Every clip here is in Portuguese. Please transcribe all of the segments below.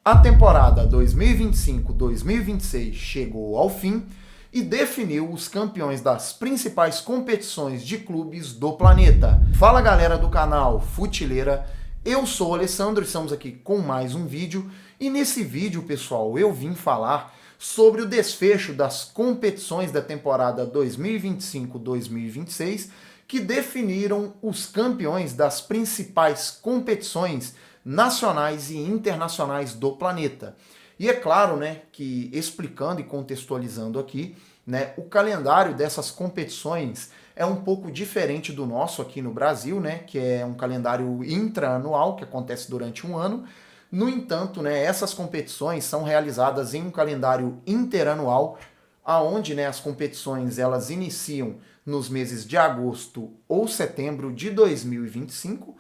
A temporada 2025-2026 chegou ao fim e definiu os campeões das principais competições de clubes do planeta. Fala galera do canal Futileira, eu sou o Alessandro e estamos aqui com mais um vídeo. E nesse vídeo, pessoal, eu vim falar sobre o desfecho das competições da temporada 2025-2026 que definiram os campeões das principais competições nacionais e internacionais do planeta. E é claro, né, que explicando e contextualizando aqui, né, o calendário dessas competições é um pouco diferente do nosso aqui no Brasil, né, que é um calendário intraanual que acontece durante um ano. No entanto, né, essas competições são realizadas em um calendário interanual, aonde, né, as competições elas iniciam nos meses de agosto ou setembro de 2025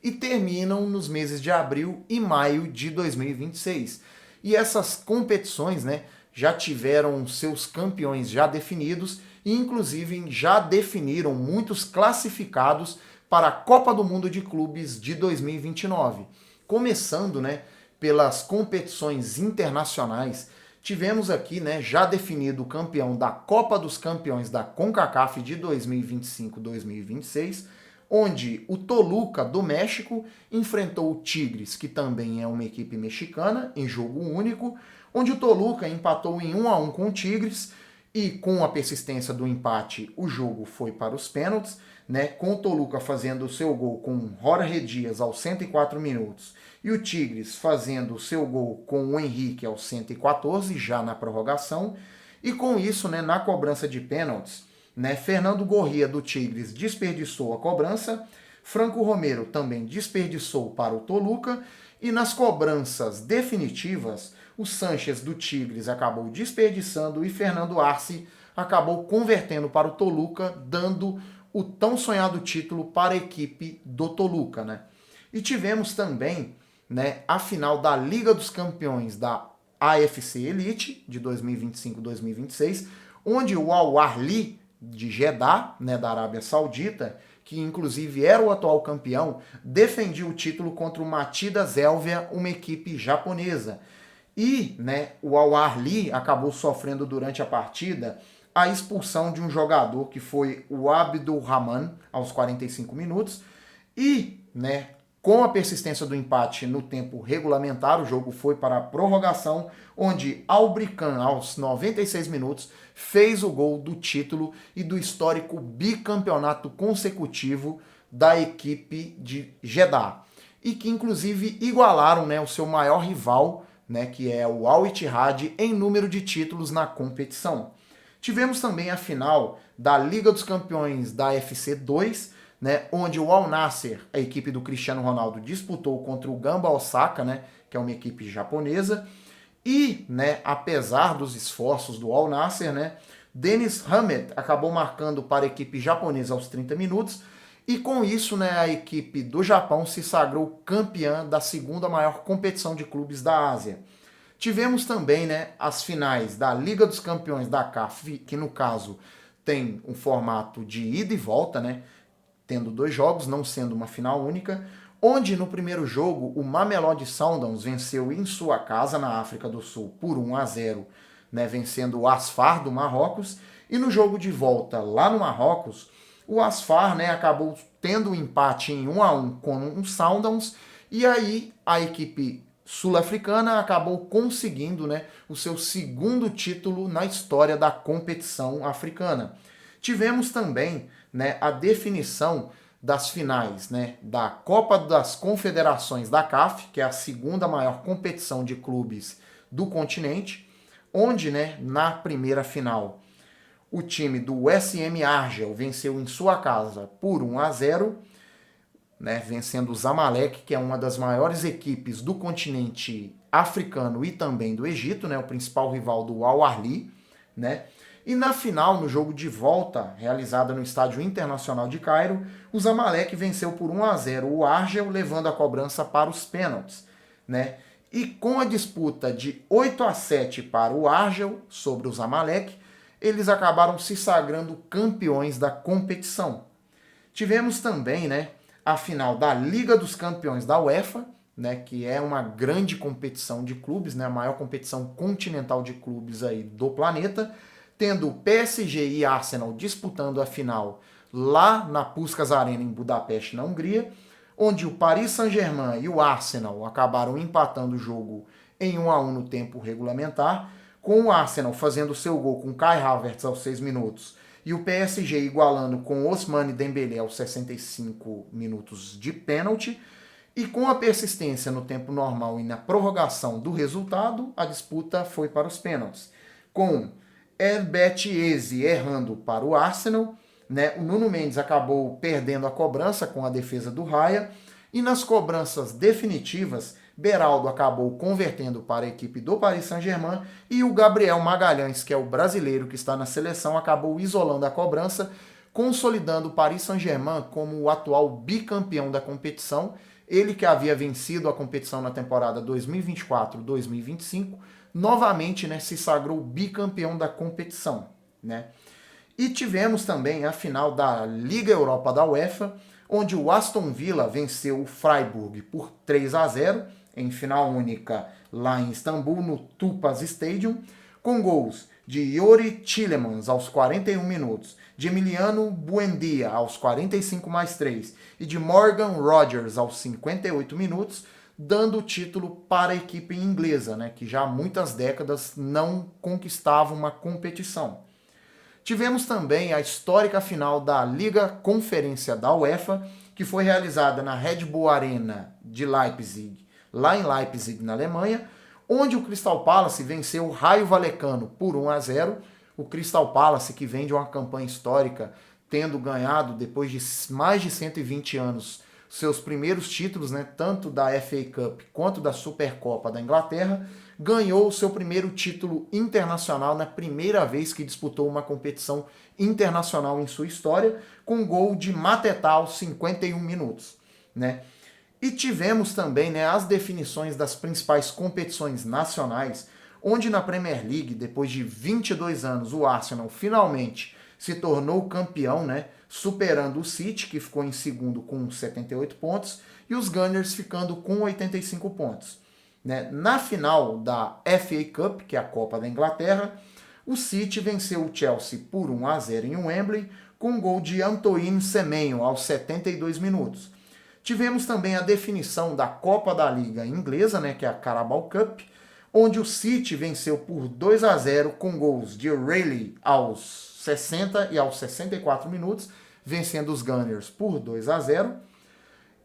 e terminam nos meses de abril e maio de 2026. E essas competições, né, já tiveram seus campeões já definidos e inclusive já definiram muitos classificados para a Copa do Mundo de Clubes de 2029. Começando, né, pelas competições internacionais, tivemos aqui, né, já definido o campeão da Copa dos Campeões da CONCACAF de 2025-2026, onde o Toluca do México enfrentou o Tigres, que também é uma equipe mexicana, em jogo único, onde o Toluca empatou em 1-1 com o Tigres e com a persistência do empate o jogo foi para os pênaltis, né, com o Toluca fazendo o seu gol com Jorge Dias aos 104 minutos e o Tigres fazendo o seu gol com o Henrique aos 114, já na prorrogação, e com isso, né, na cobrança de pênaltis, né, Fernando Gorria do Tigres desperdiçou a cobrança, Franco Romero também desperdiçou para o Toluca, e nas cobranças definitivas, o Sanches do Tigres acabou desperdiçando e Fernando Arce acabou convertendo para o Toluca, dando o tão sonhado título para a equipe do Toluca, né? E tivemos também, né, a final da Liga dos Campeões da AFC Elite de 2025-2026, onde o Al Ahly de Jeddah, né, da Arábia Saudita, que inclusive era o atual campeão, defendia o título contra o Matida Zelvia, uma equipe japonesa. E, né, o Al Ahly acabou sofrendo durante a partida a expulsão de um jogador que foi o Abdul Rahman aos 45 minutos e, né, com a persistência do empate no tempo regulamentar, o jogo foi para a prorrogação, onde Albrican, aos 96 minutos, fez o gol do título e do histórico bicampeonato consecutivo da equipe de Jeddah. E que, inclusive, igualaram, né, o seu maior rival, né, que é o Al Ittihad, em número de títulos na competição. Tivemos também a final da Liga dos Campeões da FC 2, né, onde o Al Nassr, a equipe do Cristiano Ronaldo, disputou contra o Gamba Osaka, né, que é uma equipe japonesa, e, né, apesar dos esforços do Al Nassr, né, Dennis Hamed acabou marcando para a equipe japonesa aos 30 minutos, e com isso, né, a equipe do Japão se sagrou campeã da segunda maior competição de clubes da Ásia. Tivemos também, né, as finais da Liga dos Campeões da CAF, que no caso tem um formato de ida e volta, né, tendo dois jogos, não sendo uma final única, onde no primeiro jogo o Mamelodi Sundowns venceu em sua casa, na África do Sul, por 1-0, né, vencendo o Asfar do Marrocos, e no jogo de volta lá no Marrocos, o Asfar, né, acabou tendo um empate em 1-1 com o Sundowns, e aí a equipe sul-africana acabou conseguindo, né, o seu segundo título na história da competição africana. Tivemos também, né, a definição das finais, né, da Copa das Confederações da CAF, que é a segunda maior competição de clubes do continente, onde, né, na primeira final o time do SM Argel venceu em sua casa por 1-0, né, vencendo o Zamalek, que é uma das maiores equipes do continente africano e também do Egito, né, o principal rival do Al Ahly, né? E na final, no jogo de volta, realizada no Estádio Internacional de Cairo, o Zamalek venceu por 1-0 o Argel, levando a cobrança para os pênaltis, né? E com a disputa de 8-7 para o Argel sobre o Zamalek, eles acabaram se sagrando campeões da competição. Tivemos também, né, a final da Liga dos Campeões da UEFA, né, que é uma grande competição de clubes, né, a maior competição continental de clubes aí do planeta, tendo PSG e Arsenal disputando a final lá na Puskás Arena em Budapeste, na Hungria, onde o Paris Saint-Germain e o Arsenal acabaram empatando o jogo em 1-1 no tempo regulamentar, com o Arsenal fazendo seu gol com Kai Havertz aos 6 minutos e o PSG igualando com Ousmane Dembélé aos 65 minutos de pênalti. E com a persistência no tempo normal e na prorrogação do resultado, a disputa foi para os pênaltis, com Elbet Eze errando para o Arsenal, né? O Nuno Mendes acabou perdendo a cobrança com a defesa do Raya, e nas cobranças definitivas, Beraldo acabou convertendo para a equipe do Paris Saint-Germain, e o Gabriel Magalhães, que é o brasileiro que está na seleção, acabou isolando a cobrança, consolidando o Paris Saint-Germain como o atual bicampeão da competição. Ele que havia vencido a competição na temporada 2024-2025, novamente, né, se sagrou bicampeão da competição, né? E tivemos também a final da Liga Europa da UEFA, onde o Aston Villa venceu o Freiburg por 3-0, em final única lá em Istambul, no Tupaz Stadium, com gols de Yuri Tielemans aos 41 minutos, de Emiliano Buendia aos 45 mais 3 e de Morgan Rogers aos 58 minutos, dando o título para a equipe inglesa, né, que já há muitas décadas não conquistava uma competição. Tivemos também a histórica final da Liga Conferência da UEFA, que foi realizada na Red Bull Arena de Leipzig, lá em Leipzig, na Alemanha, onde o Crystal Palace venceu o Raio Vallecano por 1-0. O Crystal Palace, que vem de uma campanha histórica, tendo ganhado, depois de mais de 120 anos, seus primeiros títulos, né, tanto da FA Cup quanto da Supercopa da Inglaterra, ganhou o seu primeiro título internacional na primeira vez que disputou uma competição internacional em sua história, com gol de Mateta aos 51 minutos, né? E tivemos também, né, as definições das principais competições nacionais, onde na Premier League, depois de 22 anos, o Arsenal finalmente se tornou campeão, né, superando o City, que ficou em segundo com 78 pontos, e os Gunners ficando com 85 pontos. Né? Na final da FA Cup, que é a Copa da Inglaterra, o City venceu o Chelsea por 1-0 em Wembley, com um gol de Antoine Semenyo aos 72 minutos. Tivemos também a definição da Copa da Liga Inglesa, né, que é a Carabao Cup, onde o City venceu por 2-0 com gols de Rayleigh aos 60 e aos 64 minutos, vencendo os Gunners por 2-0.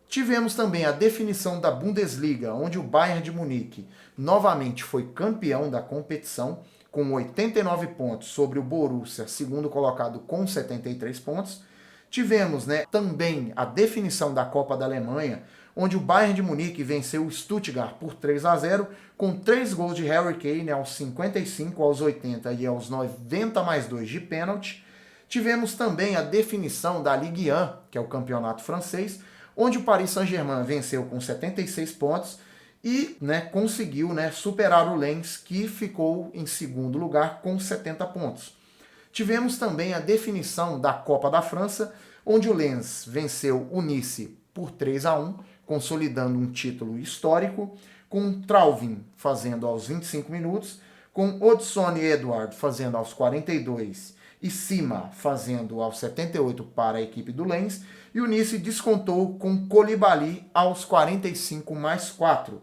Tivemos também a definição da Bundesliga, onde o Bayern de Munique novamente foi campeão da competição, com 89 pontos sobre o Borussia, segundo colocado com 73 pontos. Tivemos, né, também a definição da Copa da Alemanha, onde o Bayern de Munique venceu o Stuttgart por 3-0, com 3 gols de Harry Kane aos 55, aos 80 e aos 90 mais 2 de pênalti. Tivemos também a definição da Ligue 1, que é o campeonato francês, onde o Paris Saint-Germain venceu com 76 pontos e, né, conseguiu, né, superar o Lens, que ficou em segundo lugar com 70 pontos. Tivemos também a definição da Copa da França, onde o Lens venceu o Nice por 3-1, consolidando um título histórico, com Trauvin fazendo aos 25 minutos, com Odsonne Edouard fazendo aos 42 e Sima fazendo aos 78 para a equipe do Lens, e o Nice descontou com Koulibaly aos 45 mais 4.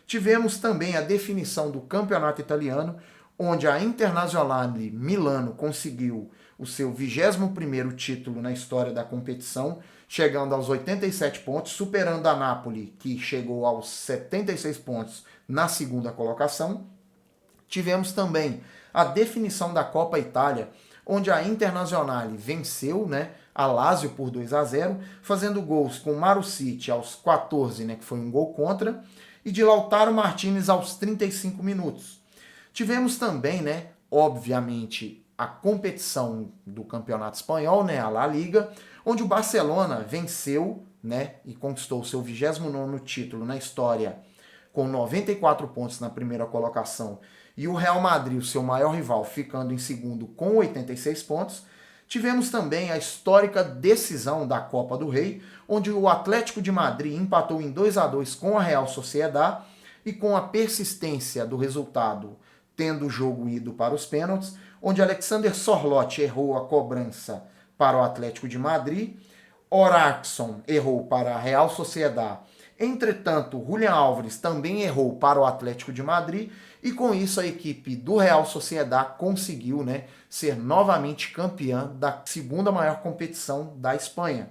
Tivemos também a definição do campeonato italiano, onde a Internazionale Milano conseguiu o seu 21º título na história da competição, chegando aos 87 pontos, superando a Napoli, que chegou aos 76 pontos na segunda colocação. Tivemos também a definição da Copa Itália, onde a Internazionale venceu, né, a Lazio por 2-0, fazendo gols com Marusic aos 14, né, que foi um gol contra, e de Lautaro Martinez aos 35 minutos. Tivemos também, né, obviamente, a competição do Campeonato Espanhol, né, a La Liga, onde o Barcelona venceu, né, e conquistou o seu 29º título na história, com 94 pontos na primeira colocação, e o Real Madrid, o seu maior rival, ficando em segundo com 86 pontos. Tivemos também a histórica decisão da Copa do Rei, onde o Atlético de Madrid empatou em 2-2 com a Real Sociedad e com a persistência do resultado, tendo o jogo ido para os pênaltis, onde Alexander Sorloth errou a cobrança para o Atlético de Madrid, Oraxson errou para a Real Sociedad. Entretanto, Julián Álvares também errou para o Atlético de Madrid e com isso a equipe do Real Sociedad conseguiu, né, ser novamente campeã da segunda maior competição da Espanha.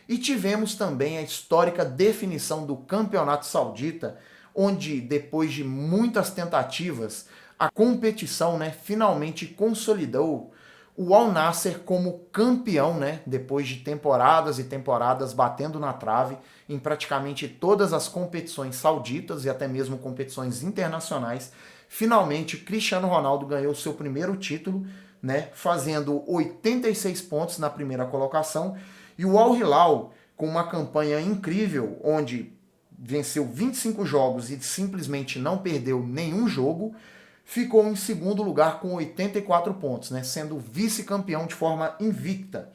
E tivemos também a histórica definição do Campeonato Saudita, onde depois de muitas tentativas, a competição, né, finalmente consolidou o Al Nassr como campeão, né, depois de temporadas e temporadas batendo na trave em praticamente todas as competições sauditas e até mesmo competições internacionais. Finalmente, Cristiano Ronaldo ganhou seu primeiro título, né, fazendo 86 pontos na primeira colocação, e o Al Hilal, com uma campanha incrível, onde venceu 25 jogos e simplesmente não perdeu nenhum jogo, ficou em segundo lugar com 84 pontos, né, sendo vice-campeão de forma invicta.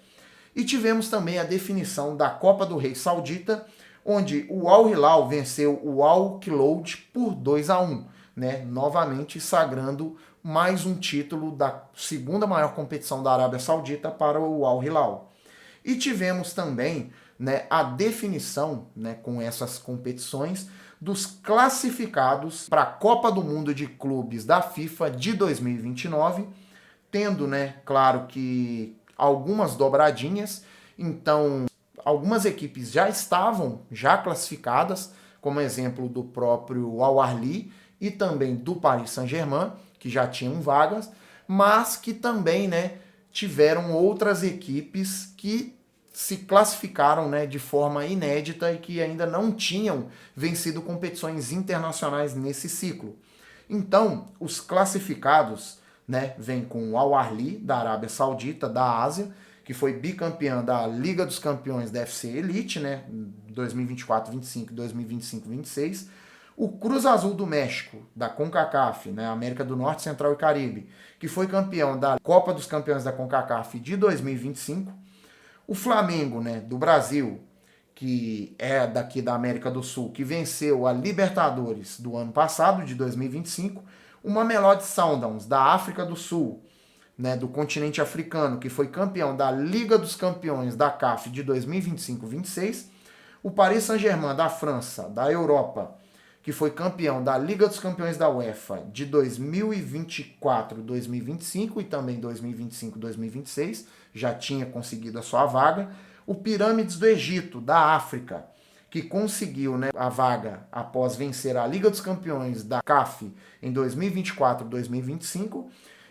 E tivemos também a definição da Copa do Rei Saudita, onde o Al Hilal venceu o Al Kholoud por 2-1, né, novamente sagrando mais um título da segunda maior competição da Arábia Saudita para o Al Hilal. E tivemos também, né, a definição, né, com essas competições dos classificados para a Copa do Mundo de Clubes da FIFA de 2029, tendo, né, claro que algumas dobradinhas. Então, algumas equipes já estavam classificadas, como exemplo do próprio Al Ahly e também do Paris Saint-Germain, que já tinham vagas, mas que também, né, tiveram outras equipes que se classificaram, né, de forma inédita e que ainda não tinham vencido competições internacionais nesse ciclo. Então, os classificados, né, vêm com o Al Ahly, da Arábia Saudita, da Ásia, que foi bicampeã da Liga dos Campeões da FC Elite, né, 2024-25 e 2025-26, o Cruz Azul do México, da CONCACAF, né, América do Norte, Central e Caribe, que foi campeão da Copa dos Campeões da CONCACAF de 2025, o Flamengo, né, do Brasil, que é daqui da América do Sul, que venceu a Libertadores do ano passado, de 2025, o Mamelodi Sundowns, da África do Sul, né, do continente africano, que foi campeão da Liga dos Campeões da CAF de 2025-26, o Paris Saint-Germain, da França, da Europa, que foi campeão da Liga dos Campeões da UEFA de 2024-2025 e também 2025-2026, já tinha conseguido a sua vaga. O Pirâmides do Egito, da África, que conseguiu, né, a vaga após vencer a Liga dos Campeões da CAF em 2024-2025.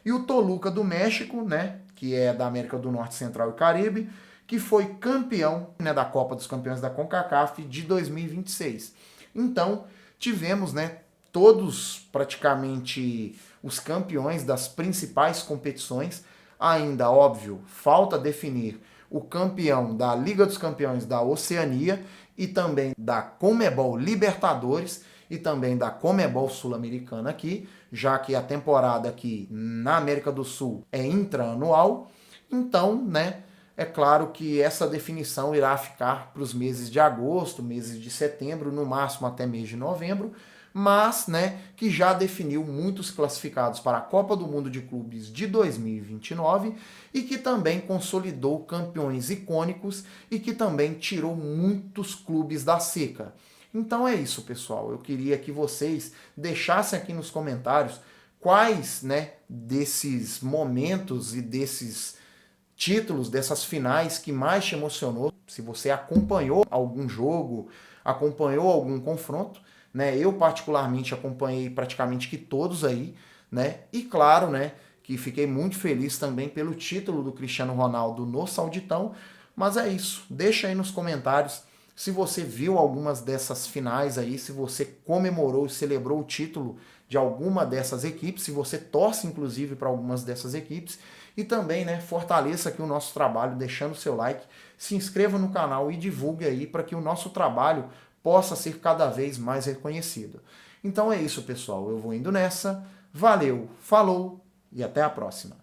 E o Toluca do México, né, que é da América do Norte, Central e Caribe, que foi campeão, né, da Copa dos Campeões da CONCACAF de 2026. Então, tivemos, né, todos praticamente os campeões das principais competições. Ainda, óbvio, falta definir o campeão da Liga dos Campeões da Oceania e também da Conmebol Libertadores e também da Conmebol Sul-Americana aqui, já que a temporada aqui na América do Sul é intra-anual. Então, né, é claro que essa definição irá ficar para os meses de agosto, meses de setembro, no máximo até mês de novembro, mas, né, que já definiu muitos classificados para a Copa do Mundo de Clubes de 2029 e que também consolidou campeões icônicos e que também tirou muitos clubes da seca. Então é isso, pessoal. Eu queria que vocês deixassem aqui nos comentários quais, né, desses momentos e desses títulos, dessas finais que mais te emocionou. Se você acompanhou algum jogo, acompanhou algum confronto, né? Eu particularmente acompanhei praticamente que todos aí, né? E claro, né, que fiquei muito feliz também pelo título do Cristiano Ronaldo no Sauditão. Mas é isso. Deixa aí nos comentários se você viu algumas dessas finais aí, se você comemorou e celebrou o título de alguma dessas equipes, se você torce inclusive para algumas dessas equipes. E também, né, fortaleça aqui o nosso trabalho deixando o seu like, se inscreva no canal e divulgue aí para que o nosso trabalho possa ser cada vez mais reconhecido. Então é isso, pessoal. Eu vou indo nessa. Valeu, falou e até a próxima.